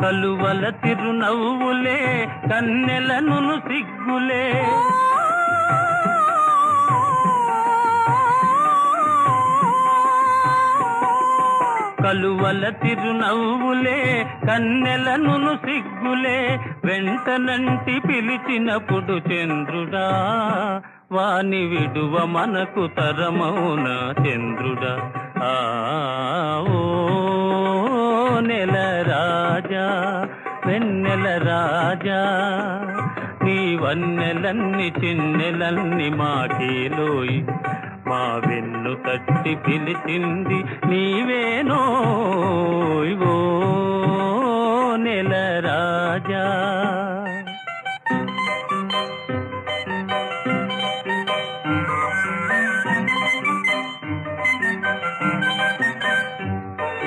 కలువల తిరునవ్వులే కన్నెలను సిగ్గులే కలువల తిరునవ్వులే కన్నెలను సిగ్గులే వెంటనంటి పిలిచినప్పుడు చంద్రుడా వాని విడువ మనకు తరమౌన చంద్రుడా ఓ నెల రాజా వెన్నెల రాజా నీ వన్నెలన్ని చిన్నెలన్ని మాకేలోయి మా వెన్ను తట్టి పిలిచింది నీవేనోయ్ ఓ నెల రాజా.